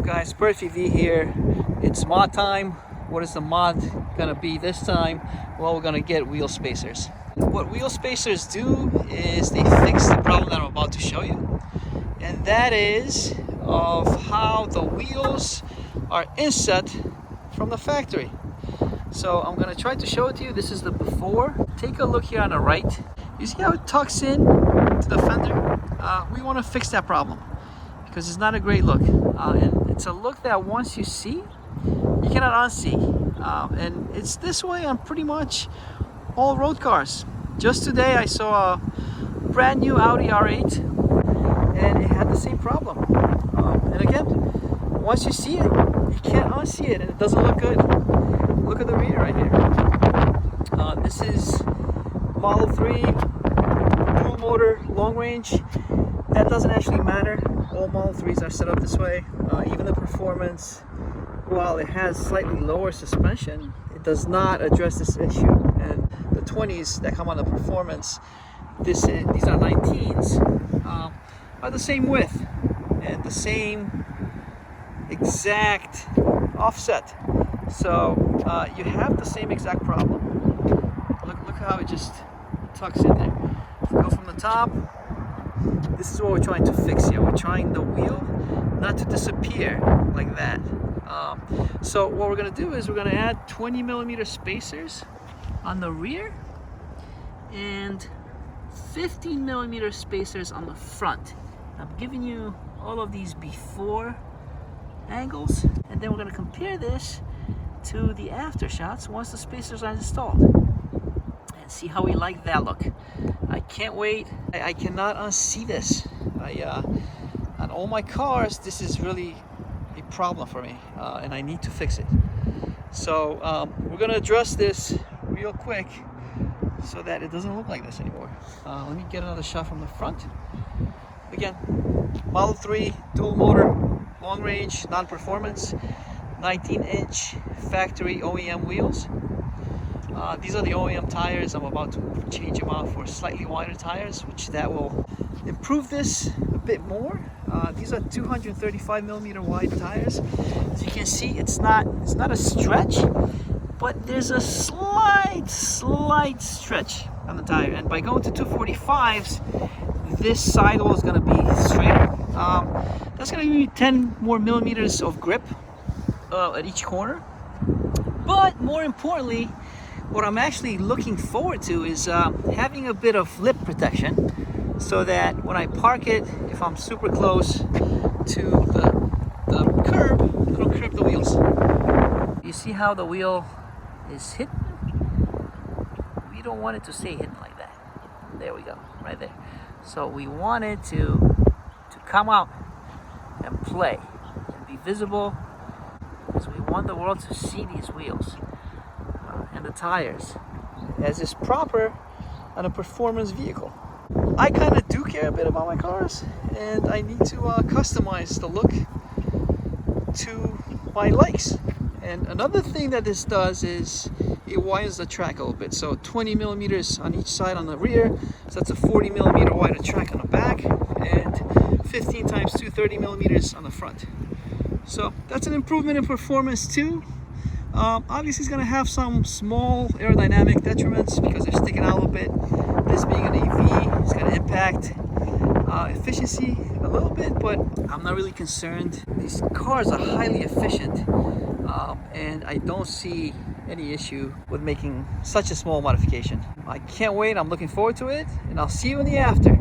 guys, Perfect V here. It's mod time. What is the mod gonna be this time? Well, we're gonna get wheel spacers. What wheel spacers do is they fix the problem that I'm about to show you, and that is of how the wheels are inset from the factory. So I'm gonna try to show it to you. This is the before. Take a look here on the right. You see how it tucks in to the fender? We want to fix that problem because it's not a great look, and it's a look that once you see, you cannot unsee, and it's this way on pretty much all road cars. Just today I saw a brand new Audi R8 and it had the same problem, and again, once you see it, you can't unsee it, and it doesn't look good. Look at the rear right here. This is Model 3 dual motor long range. That doesn't actually matter. All Model 3s are set up this way. Even the performance, while it has slightly lower suspension, it does not address this issue. And the 20s that come on the performance, these are 19s, are the same width and the same exact offset. So you have the same exact problem. Look how it just tucks in there. If we go from the top, this is what we're trying to fix here. We're trying the wheel not to disappear like that. So what we're going to do is we're going to add 20mm spacers on the rear and 15mm spacers on the front. I'm giving you all of these before angles, and then we're going to compare this to the after shots once the spacers are installed and see how we like that look. I can't wait. I cannot unsee this. On all my cars, this is really a problem for me, and I need to fix it. So we're gonna address this real quick so that it doesn't look like this anymore. Let me get another shot from the front. Again, Model 3 dual motor long range non-performance 19-inch factory OEM wheels. These are the OEM tires. I'm about to change them out for slightly wider tires, which that will improve this a bit more. These are 235mm wide tires. As you can see, it's not a stretch, but there's a slight stretch on the tire. And by going to 245s, this sidewall is going to be straighter. That's going to give me 10 more millimeters of grip at each corner. But more importantly, what I'm actually looking forward to is having a bit of lip protection, so that when I park it, if I'm super close to the curb, it'll curb the wheels. You see how the wheel is hidden? We don't want it to stay hidden like that. There we go, right there. So we want it to come out and play and be visible, because we want the world to see these wheels and the tires as is proper on a performance vehicle. I kind of do care a bit about my cars, and I need to customize the look to my likes. And another thing that this does is it widens the track a little bit. So 20mm on each side on the rear, so that's a 40mm wider track on the back, and 15 times 230mm on the front. So that's an improvement in performance too. Obviously it's going to have some small aerodynamic detriments because they're sticking out a little bit. This being an EV, it's going to impact efficiency a little bit, but I'm not really concerned. These cars are highly efficient, and I don't see any issue with making such a small modification. I can't wait. I'm looking forward to it, and I'll see you in the after.